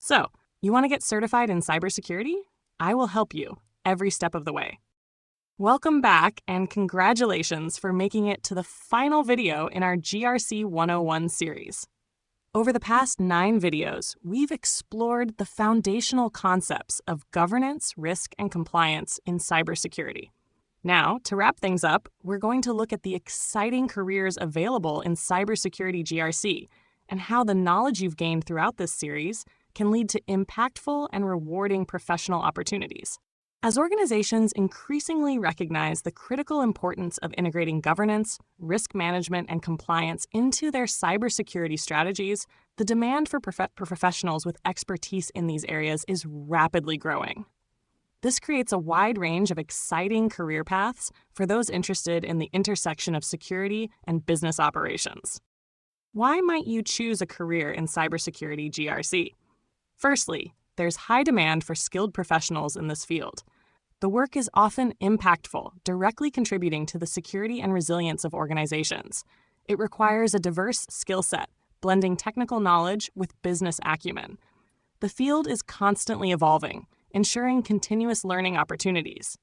So, you want to get certified in cybersecurity? I will help you every step of the way. Welcome back and congratulations for making it to the final video in our GRC 101 series. Over the past 9 videos, we've explored the foundational concepts of governance, risk, and compliance in cybersecurity. Now, to wrap things up, we're going to look at the exciting careers available in Cybersecurity GRC and how the knowledge you've gained throughout this series can lead to impactful and rewarding professional opportunities. As organizations increasingly recognize the critical importance of integrating governance, risk management, and compliance into their cybersecurity strategies, the demand for professionals with expertise in these areas is rapidly growing. This creates a wide range of exciting career paths for those interested in the intersection of security and business operations. Why might you choose a career in Cybersecurity GRC? Firstly, there's high demand for skilled professionals in this field. The work is often impactful, directly contributing to the security and resilience of organizations. It requires a diverse skill set, blending technical knowledge with business acumen. The field is constantly evolving, ensuring continuous learning opportunities.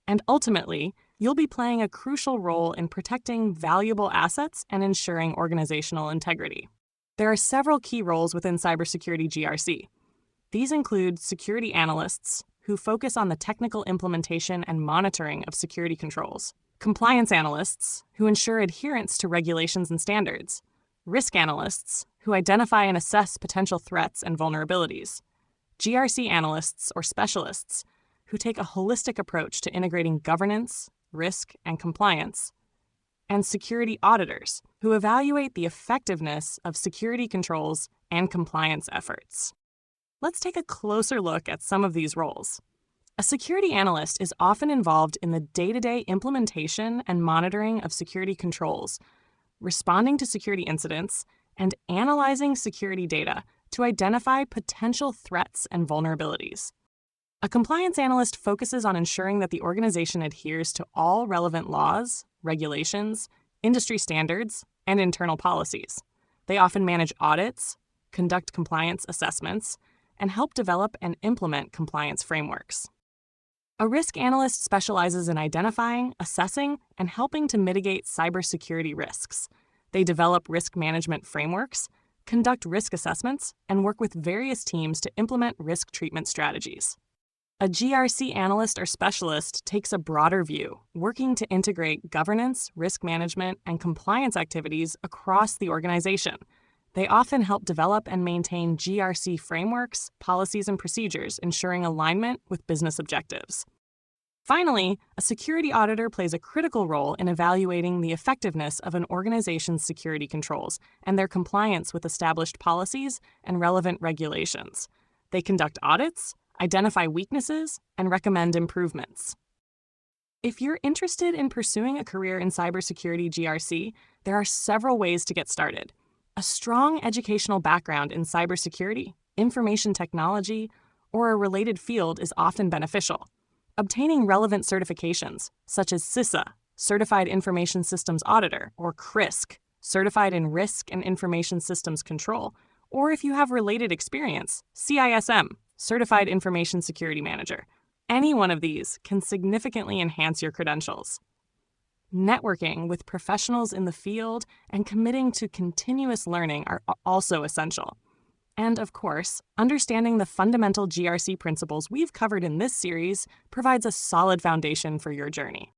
And ultimately, you'll be playing a crucial role in protecting valuable assets and ensuring organizational integrity. There are several key roles within Cybersecurity GRC. These include Security Analysts, who focus on the technical implementation and monitoring of security controls, Compliance Analysts, who ensure adherence to regulations and standards, Risk Analysts, who identify and assess potential threats and vulnerabilities, GRC Analysts or Specialists, who take a holistic approach to integrating governance, risk, and compliance, and Security Auditors, who evaluate the effectiveness of security controls and compliance efforts. Let's take a closer look at some of these roles. A security analyst is often involved in the day-to-day implementation and monitoring of security controls, responding to security incidents, and analyzing security data to identify potential threats and vulnerabilities. A compliance analyst focuses on ensuring that the organization adheres to all relevant laws, regulations, industry standards, and internal policies. They often manage audits, conduct compliance assessments, and help develop and implement compliance frameworks. A risk analyst specializes in identifying, assessing, and helping to mitigate cybersecurity risks. They develop risk management frameworks, conduct risk assessments, and work with various teams to implement risk treatment strategies. A GRC analyst or specialist takes a broader view, working to integrate governance, risk management, and compliance activities across the organization. They often help develop and maintain GRC frameworks, policies, and procedures, ensuring alignment with business objectives. Finally, a security auditor plays a critical role in evaluating the effectiveness of an organization's security controls and their compliance with established policies and relevant regulations. They conduct audits, identify weaknesses, and recommend improvements. If you're interested in pursuing a career in Cybersecurity GRC, there are several ways to get started. A strong educational background in cybersecurity, information technology, or a related field is often beneficial. Obtaining relevant certifications, such as CISA, Certified Information Systems Auditor, or CRISC, Certified in Risk and Information Systems Control, or if you have related experience, CISM, Certified Information Security Manager. Any one of these can significantly enhance your credentials. Networking with professionals in the field and committing to continuous learning are also essential. And of course, understanding the fundamental GRC principles we've covered in this series provides a solid foundation for your journey.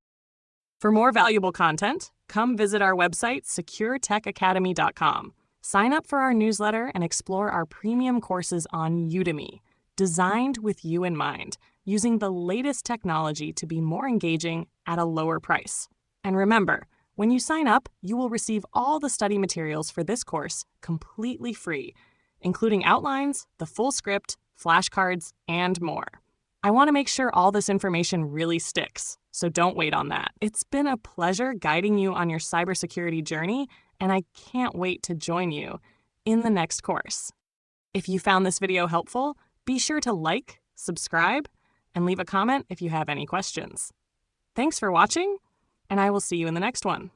For more valuable content, come visit our website, securetechacademy.com. Sign up for our newsletter and explore our premium courses on Udemy, designed with you in mind, using the latest technology to be more engaging at a lower price. And remember, when you sign up, you will receive all the study materials for this course completely free, including outlines, the full script, flashcards, and more. I want to make sure all this information really sticks, so don't wait on that. It's been a pleasure guiding you on your cybersecurity journey, and I can't wait to join you in the next course. If you found this video helpful, be sure to like, subscribe, and leave a comment if you have any questions. Thanks for watching, and I will see you in the next one.